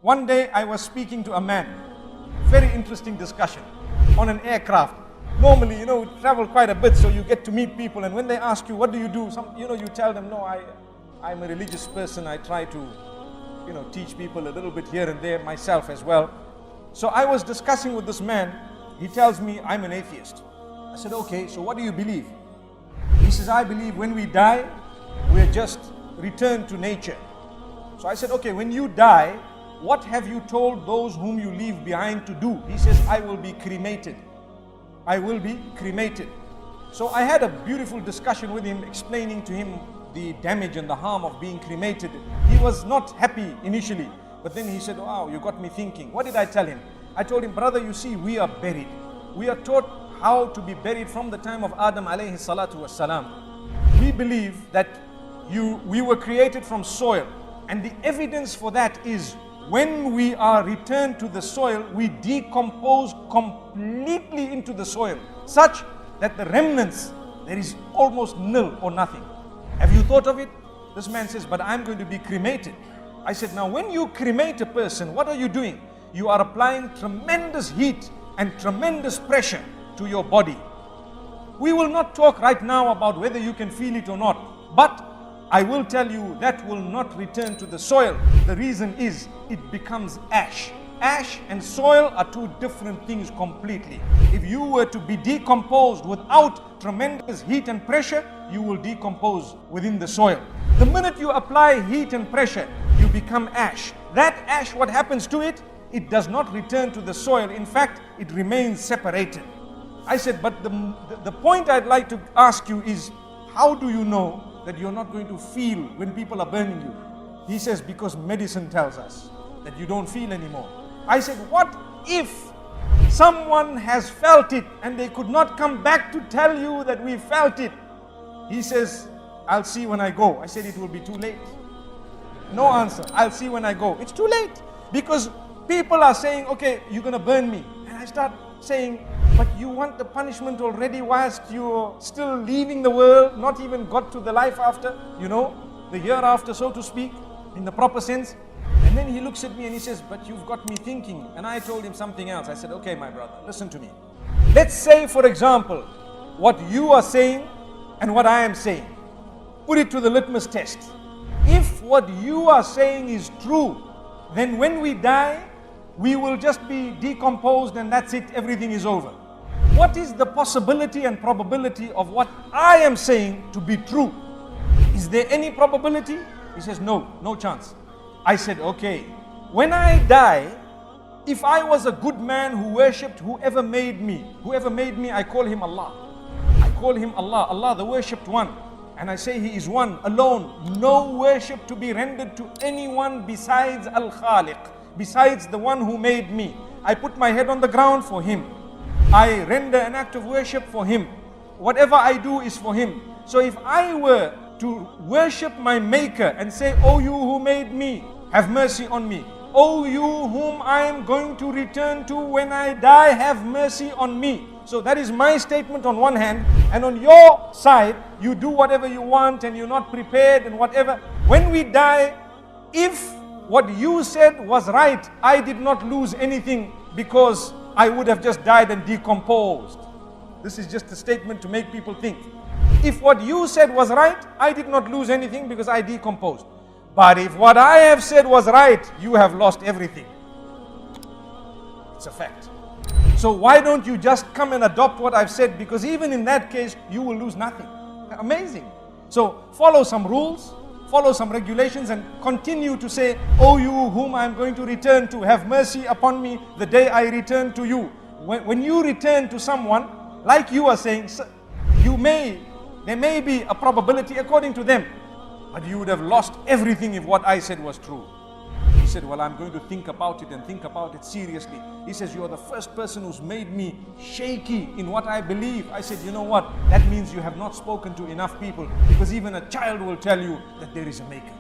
One day I was speaking to a man, very interesting discussion, on an aircraft. Normally, we travel quite a bit, so you get to meet people, and when they ask you, what do you do? You tell them, no, I'm a religious person. I try to, teach people a little bit here and there, myself as well. So I was discussing with this man. He tells me, I'm an atheist. I said, okay, so what do you believe? He says, I believe when we die, we're just returned to nature. So I said, okay, when you die, what have you told those whom you leave behind to do? He says, I will be cremated. I will be cremated. So I had a beautiful discussion with him, explaining to him the damage and the harm of being cremated. He was not happy initially, but then he said, wow, you got me thinking. What did I tell him? I told him, brother, you see, we are buried. We are taught how to be buried from the time of Adam alayhi salatu wassalam. We believe that we were created from soil, and the evidence for that is when we are returned to the soil, we decompose completely into the soil, such that the remnants, there is almost nil or nothing. Have you thought of it? This man says, but I'm going to be cremated. I said, now when you cremate a person, what are you doing? You are applying tremendous heat and tremendous pressure to your body. We will not talk right now about whether you can feel it or not, but I will tell you that will not return to the soil. The reason is it becomes ash. Ash and soil are two different things completely. If you were to be decomposed without tremendous heat and pressure, you will decompose within the soil. The minute you apply heat and pressure, you become ash. That ash, what happens to it? It does not return to the soil. In fact, it remains separated. I said, but the point I'd like to ask you is, how do you know that you're not going to feel when people are burning you? He says, because medicine tells us that you don't feel anymore. I said, what if someone has felt it and they could not come back to tell you that we felt it? He says, I'll see when I go. I said, it will be too late. No answer. I'll see when I go. It's too late, because people are saying, okay, you're going to burn me. And I start saying, but you want the punishment already whilst you're still leaving the world, not even got to the life after, the hereafter, so to speak, in the proper sense. And then he looks at me and he says, but you've got me thinking. And I told him something else. I said, okay, my brother, listen to me. Let's say, for example, what you are saying and what I am saying. Put it to the litmus test. If what you are saying is true, then when we die, we will just be decomposed and that's it, everything is over. What is the possibility and probability of what I am saying to be true? Is there any probability? He says, no chance. I said, okay, when I die, if I was a good man who worshipped whoever made me, I call him Allah. I call him Allah, Allah the worshipped one. And I say he is one, alone, no worship to be rendered to anyone besides Al-Khaliq, besides the one who made me. I put my head on the ground for him. I render an act of worship for him. Whatever I do is for him. So if I were to worship my maker and say, oh you who made me, have mercy on me. Oh you whom I am going to return to when I die, have mercy on me. So that is my statement on one hand, and on your side, you do whatever you want and you're not prepared and whatever. When we die, if what you said was right, I did not lose anything, because I would have just died and decomposed. This is just a statement to make people think. If what you said was right, I did not lose anything because I decomposed. But if what I have said was right, you have lost everything. It's a fact. So why don't you just come and adopt what I've said? Because even in that case, you will lose nothing. Amazing. So follow some rules, follow some regulations, and continue to say, oh you whom I'm going to return to, have mercy upon me the day I return to you. When you return to someone, like you are saying, there may be a probability according to them, but you would have lost everything if what I said was true. He said, well, I'm going to think about it and think about it seriously. He says, you're the first person who's made me shaky in what I believe. I said, you know what? That means you have not spoken to enough people, because even a child will tell you that there is a maker.